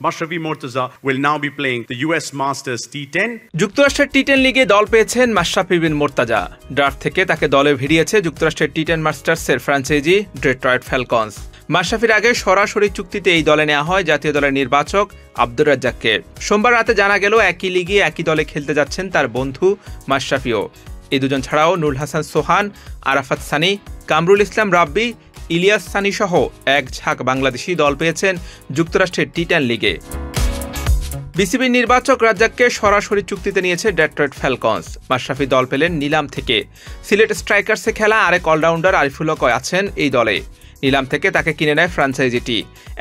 Mashrafi Mortaza will now be playing the US Masters T10. যুক্তরাষ্ট্রের টি10 লিগে দল পেয়েছেন মাশরাফি বিন মোর্তাজা। ড্রাফট থেকে তাকে দলে ভিড়িয়েছে যুক্তরাষ্ট্রের টি10 মাস্টার্সের ফ্র্যাঞ্চাইজি ডেট্রয়েট ফ্যালকনস। মাশরাফির আগে সরাসরি চুক্তিতে এই দলে নেওয়া হয় জাতীয় দলের নির্বাচক আব্দুর রাজ্জাককে। সোমবার রাতে জানা গেল একই লিগে একই দলে খেলতে যাচ্ছেন তার বন্ধু মাশরাফিও। এই দুজন ছাড়াও নুরুল হাসান সোহান, আরাফাত সানি, কামরুল ইসলাম রাব্বি, ইলিয়াস সানি সহ এক ঝাঁক বাংলাদেশি দল পেয়েছেন যুক্তরাষ্ট্রের টি10 লিগে। বিসিবির নির্বাচক রাজ্জাককে সরাসরি চুক্তিতে নিয়েছে ডেট্রয়েট ফ্যালকনস। মাশরাফি দল পেলেন নিলাম থেকে। সিলেট স্ট্রাইকার্সে খেলা আরেক অলরাউন্ডার আরিফুল হক আছেন এই দলে। নিলাম থেকে তাকে কিনে নেয় ফ্র্যাঞ্চাইজিটি।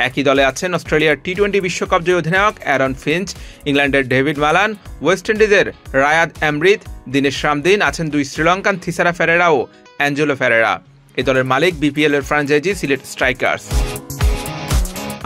একই দলে আছেন অস্ট্রেলিয়ার টি20 বিশ্বকাপ জয়ী অধিনায়ক অ্যারন ফিঞ্চ, ইংল্যান্ডের ডেভিড মালান, ওয়েস্ট ইন্ডিজের রায়াদ এমরিথ, দিনেশ রামদিন, আছেন দুই শ্রীলঙ্কান থিসারা ফেরেরা ও অ্যাঞ্জেলো ফেরেরা। এই দলের মালিক বিপিএল এর franchise Sylhet Strikers.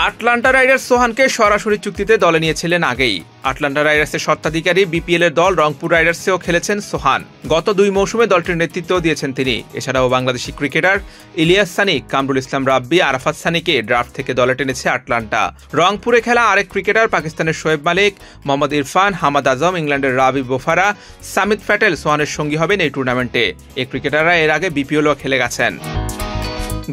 Atlanta Riders সোহানকে সরাসরি চুক্তিতে দলে নিয়েছিলেন আগেই। আটলান্টা রাইডার্সের স্বত্বাধিকারী বিপিএল এর দল রংপুর রাইডার্সেও খেলেছেন সোহান। গত 2 মৌসুমে দলটির নেতৃত্ব দিয়েছেন তিনি। এছাড়াও বাংলাদেশি ক্রিকেটার ইলিয়াস সানি, কামরুল ইসলাম রাব্বি, আরাফাত সানিকে ড্রাফট থেকে দলে টেনেছে আটলান্টা। রংপুরে খেলা আরেক ক্রিকেটার পাকিস্তানের শোয়েব মালিক, মোহাম্মদ ইরফান, হামাদ আজম, ইংল্যান্ডের রাবি বোফারা, সামিত প্যাটেল সোহানের সঙ্গী হবেন এই টুর্নামেন্টে। এই ক্রিকেটাররা এর আগে বিপিএলও খেলে গেছেন।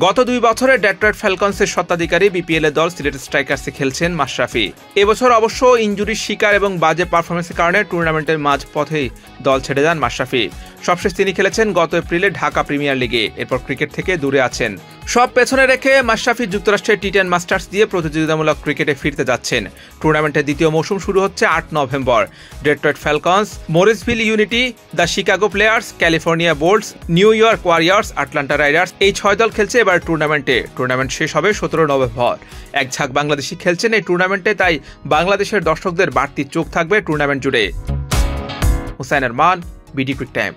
গত 2 বছরে ডেট্রয়েট ফ্যালকনসের স্বত্বাধিকারী বিপিএল এর দল সিলেট স্ট্রাইকার্সে খেলছেন মাশরাফি। এবছর অবশ্য ইনজুরির শিকার এবং বাজে পারফরমেন্সের কারণে টুর্নামেন্টের মাঝ পথেই দল ছেড়ে যান মাশরাফি। সবশেষ তিনি খেলেছেন গত এপ্রিলে ঢাকা প্রিমিয়ার লিগে। এরপর ক্রিকেট থেকে দূরে আছেন। সব পেছনে রেখে মাশরাফি যুক্তরাষ্ট্রের টি10 মাস্টার্স দিয়ে প্রতিযোগিতামূলক ক্রিকেটে ফিরতে যাচ্ছেন। টুর্নামেন্টের দ্বিতীয় মৌসুম শুরু হচ্ছে 8 November. Detroit Falcons, Morrisville Unity, the Chicago Players, California Bolts, New York Warriors, Atlanta Riders এই 6 দল খেলছে এবার টুর্নামেন্টে। টুর্নামেন্ট শেষ হবে 17 নভেম্বর। এক ঝাঁক বাংলাদেশি খেলছেন এই টুর্নামেন্টে, তাই বাংলাদেশের দর্শকদের বাড়তি চোখ থাকবে টুর্নামেন্ট জুড়ে। Hussain Arman, BD Cric time.